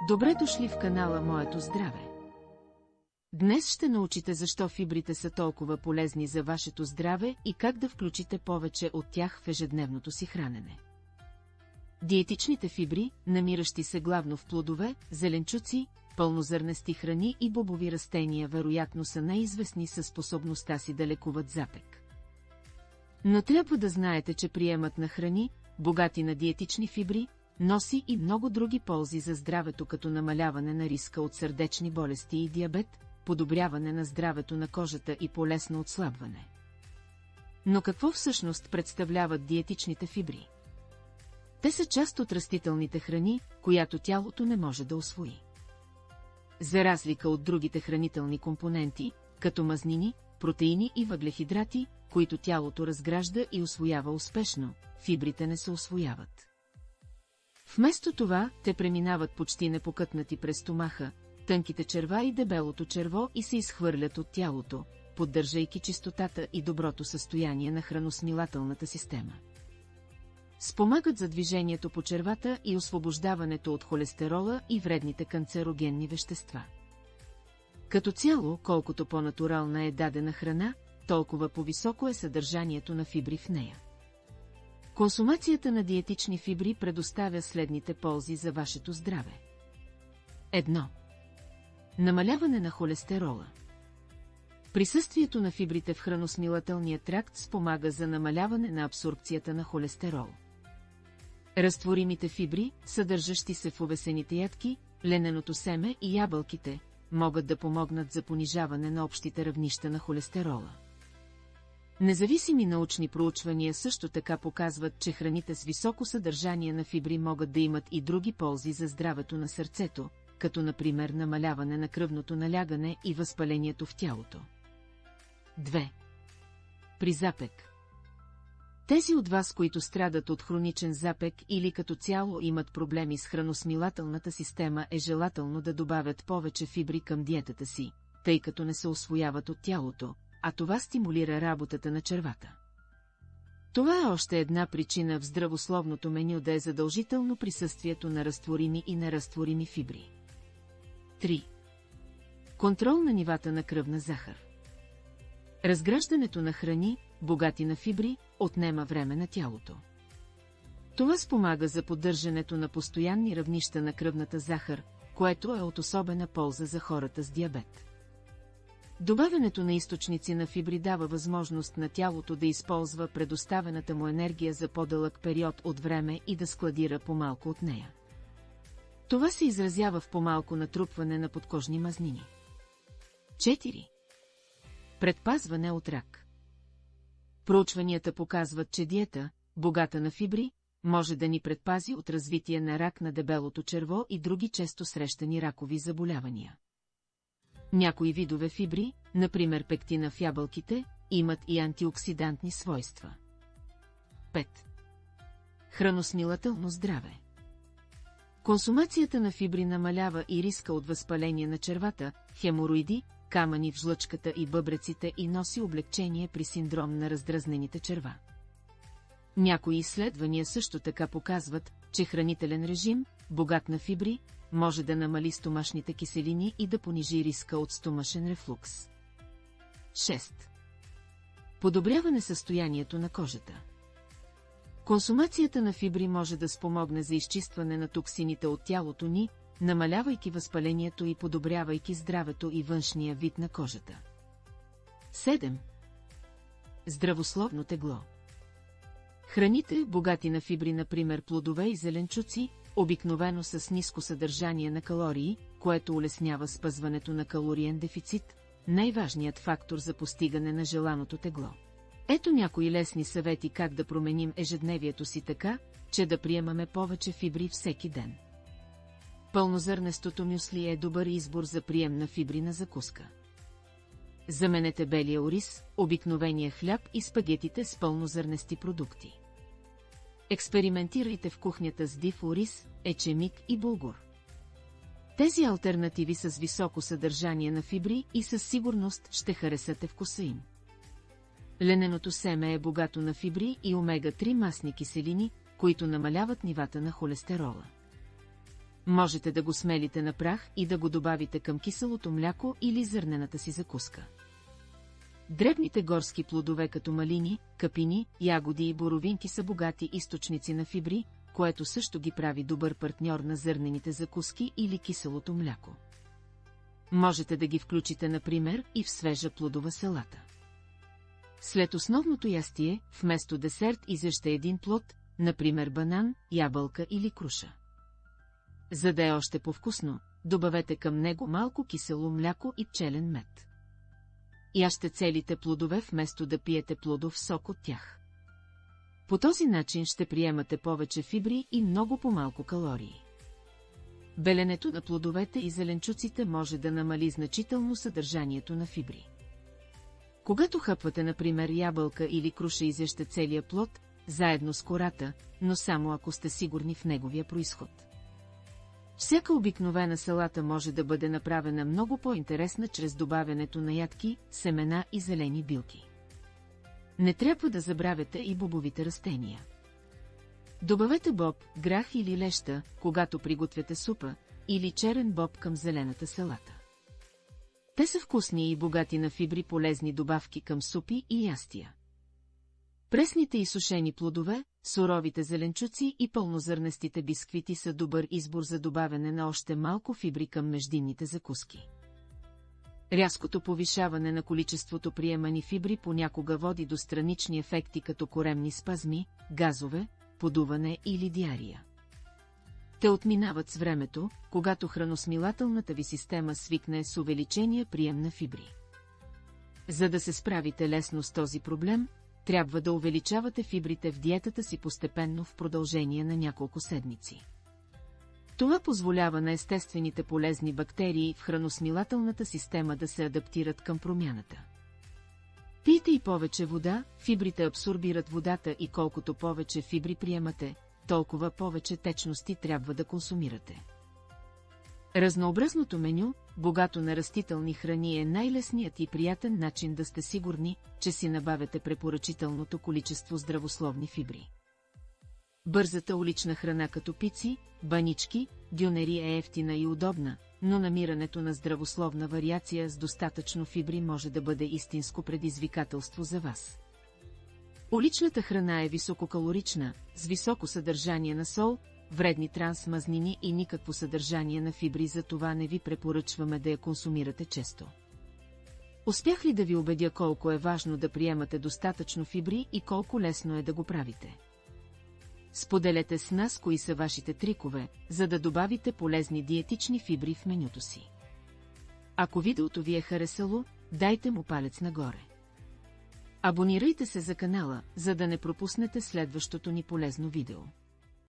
Добре дошли в канала Моето здраве! Днес ще научите защо фибрите са толкова полезни за вашето здраве и как да включите повече от тях в ежедневното си хранене. Диетичните фибри, намиращи се главно в плодове, зеленчуци, пълнозърнести храни и бобови растения, вероятно са най-известни със способността си да лекуват запек. Но трябва да знаете, че приемът на храни, богати на диетични фибри, носи и много други ползи за здравето, като намаляване на риска от сърдечни болести и диабет, подобряване на здравето на кожата и по-лесно отслабване. Но какво всъщност представляват диетичните фибри? Те са част от растителните храни, която тялото не може да усвои. За разлика от другите хранителни компоненти, като мазнини, протеини и въглехидрати, които тялото разгражда и усвоява успешно, фибрите не се усвояват. Вместо това, те преминават почти непокътнати през стомаха, тънките черва и дебелото черво и се изхвърлят от тялото, поддържайки чистотата и доброто състояние на храносмилателната система. Спомагат за движението по червата и освобождаването от холестерола и вредните канцерогенни вещества. Като цяло, колкото по-натурална е дадена храна, толкова по-високо е съдържанието на фибри в нея. Консумацията на диетични фибри предоставя следните ползи за вашето здраве. 1. Намаляване на холестерола. Присъствието на фибрите в храносмилателния тракт спомага за намаляване на абсорбцията на холестерол. Разтворимите фибри, съдържащи се в овесените ядки, лененото семе и ябълките, могат да помогнат за понижаване на общите равнища на холестерола. Независими научни проучвания също така показват, че храните с високо съдържание на фибри могат да имат и други ползи за здравето на сърцето, като например намаляване на кръвното налягане и възпалението в тялото. 2. При запек. Тези от вас, които страдат от хроничен запек или като цяло имат проблеми с храносмилателната система, е желателно да добавят повече фибри към диетата си, тъй като не се усвояват от тялото, а това стимулира работата на червата. Това е още една причина в здравословното меню да е задължително присъствието на разтворими и неразтворими фибри. 3. Контрол на нивата на кръвна захар. Разграждането на храни, богати на фибри, отнема време на тялото. Това спомага за поддържането на постоянни равнища на кръвната захар, което е от особена полза за хората с диабет. Добавянето на източници на фибри дава възможност на тялото да използва предоставената му енергия за по-дълъг период от време и да складира по-малко от нея. Това се изразява в по-малко натрупване на подкожни мазнини. 4. Предпазване от рак. Проучванията показват, че диета, богата на фибри, може да ни предпази от развитие на рак на дебелото черво и други често срещани ракови заболявания. Някои видове фибри, например пектина в ябълките, имат и антиоксидантни свойства. 5. Храносмилателно здраве. Консумацията на фибри намалява и риска от възпаление на червата, хемороиди, камъни в жлъчката и бъбреците и носи облегчение при синдром на раздразнените черва. Някои изследвания също така показват, че хранителен режим, богат на фибри, може да намали стомашните киселини и да понижи риска от стомашен рефлукс. 6. Подобряване състоянието на кожата. Консумацията на фибри може да спомогне за изчистване на токсините от тялото ни, намалявайки възпалението и подобрявайки здравето и външния вид на кожата. 7. Здравословно тегло. Храните, богати на фибри, например плодове и зеленчуци, обикновено с ниско съдържание на калории, което улеснява спазването на калориен дефицит, най-важният фактор за постигане на желаното тегло. Ето някои лесни съвети как да променим ежедневието си така, че да приемаме повече фибри всеки ден. Пълнозърнестото мюсли е добър избор за прием на фибри на закуска. Заменете белия ориз, обикновения хляб и спагетите с пълнозърнести продукти. Експериментирайте в кухнята с див ориз, ечемик и булгур. Тези алтернативи са с високо съдържание на фибри и със сигурност ще харесате вкуса им. Лененото семе е богато на фибри и омега-3 масни киселини, които намаляват нивата на холестерола. Можете да го смелите на прах и да го добавите към киселото мляко или зърнената си закуска. Дребните горски плодове като малини, капини, ягоди и боровинки са богати източници на фибри, което също ги прави добър партньор на зърнените закуски или киселото мляко. Можете да ги включите, например, и в свежа плодова салата. След основното ястие, вместо десерт изяжте един плод, например банан, ябълка или круша. За да е още по-вкусно, добавете към него малко кисело мляко и пчелен мед. Яжте целите плодове вместо да пиете плодов сок от тях. По този начин ще приемате повече фибри и много по-малко калории. Беленето на плодовете и зеленчуците може да намали значително съдържанието на фибри. Когато хъпвате, например, ябълка или круша, изяжте целия плод, заедно с кората, но само ако сте сигурни в неговия произход. Всяка обикновена салата може да бъде направена много по-интересна чрез добавянето на ядки, семена и зелени билки. Не трябва да забравяте и бобовите растения. Добавете боб, грах или леща, когато приготвяте супа, или черен боб към зелената салата. Те са вкусни и богати на фибри, полезни добавки към супи и ястия. Пресните и сушени плодове, суровите зеленчуци и пълнозърнестите бисквити са добър избор за добавяне на още малко фибри към междинните закуски. Рязкото повишаване на количеството приемани фибри понякога води до странични ефекти като коремни спазми, газове, подуване или диария. Те отминават с времето, когато храносмилателната ви система свикне с увеличения прием на фибри. За да се справите лесно с този проблем, трябва да увеличавате фибрите в диетата си постепенно в продължение на няколко седмици. Това позволява на естествените полезни бактерии в храносмилателната система да се адаптират към промяната. Пийте и повече вода, фибрите абсорбират водата и колкото повече фибри приемате, толкова повече течности трябва да консумирате. Разнообразното меню, богато на растителни храни, е най-лесният и приятен начин да сте сигурни, че си набавяте препоръчителното количество здравословни фибри. Бързата улична храна като пици, банички, дюнери е евтина и удобна, но намирането на здравословна вариация с достатъчно фибри може да бъде истинско предизвикателство за вас. Уличната храна е висококалорична, с високо съдържание на сол, вредни трансмазнини и никакво съдържание на фибри, затова не ви препоръчваме да я консумирате често. Успях ли да ви убедя колко е важно да приемате достатъчно фибри и колко лесно е да го правите? Споделете с нас кои са вашите трикове, за да добавите полезни диетични фибри в менюто си. Ако видеото ви е харесало, дайте му палец нагоре. Абонирайте се за канала, за да не пропуснете следващото ни полезно видео.